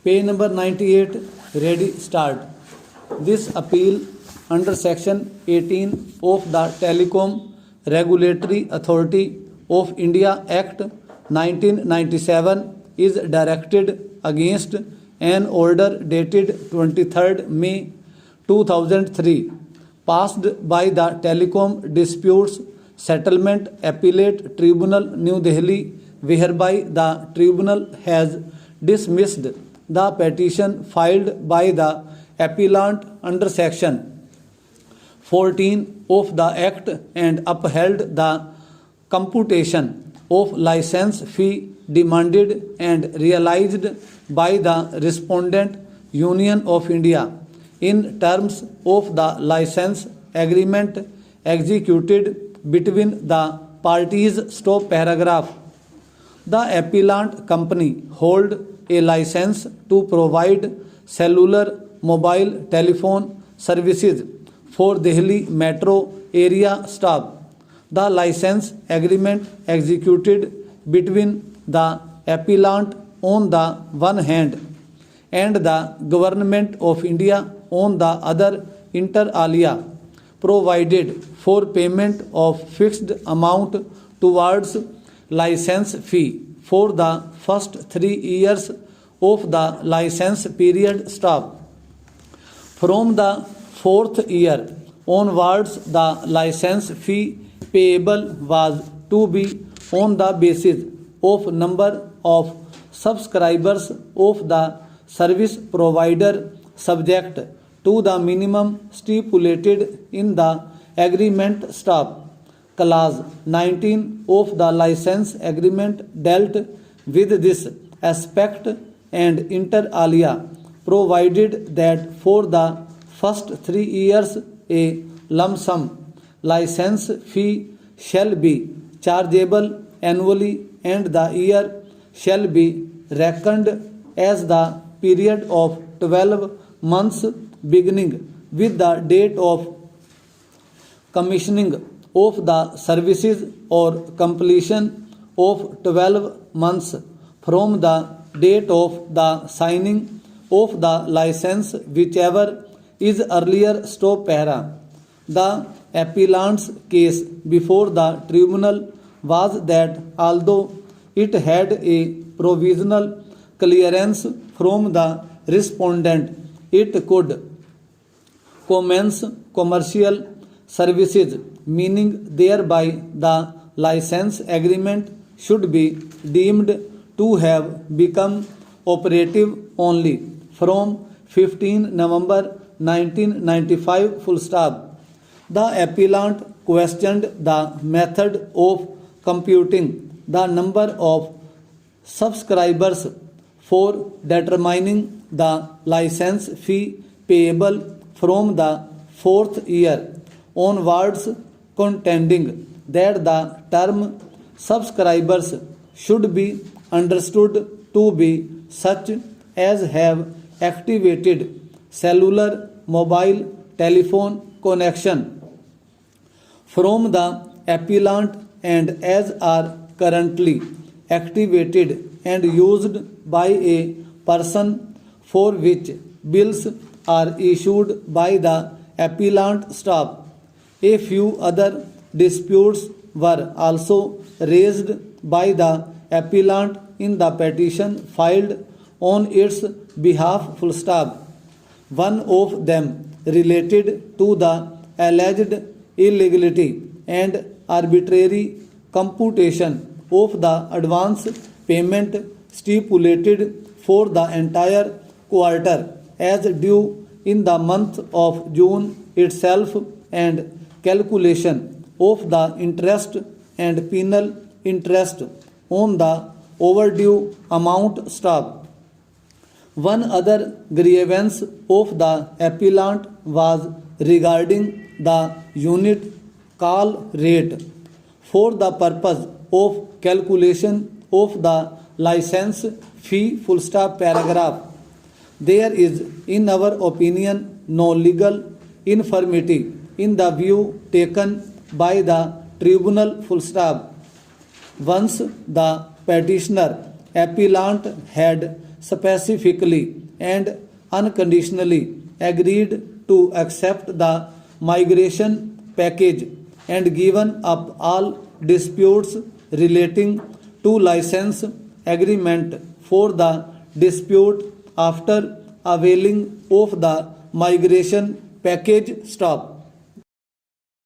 Page number 98, ready, start. This appeal under section 18 of the Telecom Regulatory Authority of India Act 1997 is directed against an order dated 23rd May 2003 passed by the Telecom Disputes Settlement Appellate Tribunal, New Delhi, whereby the tribunal has dismissed the petition filed by the appellant under section 14 of the Act and upheld the computation of license fee demanded and realized by the respondent Union of India in terms of the license agreement executed between the parties. Stop paragraph. The appellant company hold a license to provide cellular mobile telephone services for Delhi metro area staff. The license agreement executed between the appellant on the one hand and the Government of India on the other, inter alia, provided for payment of fixed amount towards license fee for the first 3 years of the license period staff. From the 4th year onwards, the license fee payable was to be on the basis of number of subscribers of the service provider, subject to the minimum stipulated in the agreement staff. Clause 19 of the license agreement dealt with this aspect and inter alia provided that for the first 3 years a lump sum license fee shall be chargeable annually and the year shall be reckoned as the period of 12 months beginning with the date of commissioning of the services or completion of 12 months from the date of the signing of the license, whichever is earlier. Stop para. The appellant's case before the tribunal was that although it had a provisional clearance from the respondent, it could commence commercial services, meaning thereby the license agreement should be deemed to have become operative only from 15 November 1995. Full stop. The appellant questioned the method of computing the number of subscribers for determining the license fee payable from the 4th year onwards, contending that the term subscribers should be understood to be such as have activated cellular mobile telephone connection from the appellant and as are currently activated and used by a person for which bills are issued by the appellant staff. A few other disputes were also raised by the appellant in the petition filed on its behalf. Full stop. One of them related to the alleged illegality and arbitrary computation of the advance payment stipulated for the entire quarter as due in the month of June itself and calculation of the interest and penal interest on the overdue amount. Stop. One other grievance of the appellant was regarding the unit call rate for the purpose of calculation of the license fee. Full stop paragraph. There is, in our opinion, no legal infirmity in the view taken by the tribunal. Full stop. Once the petitioner appellant had specifically and unconditionally agreed to accept the migration package and given up all disputes relating to license agreement for the dispute after availing of the migration package. Stop.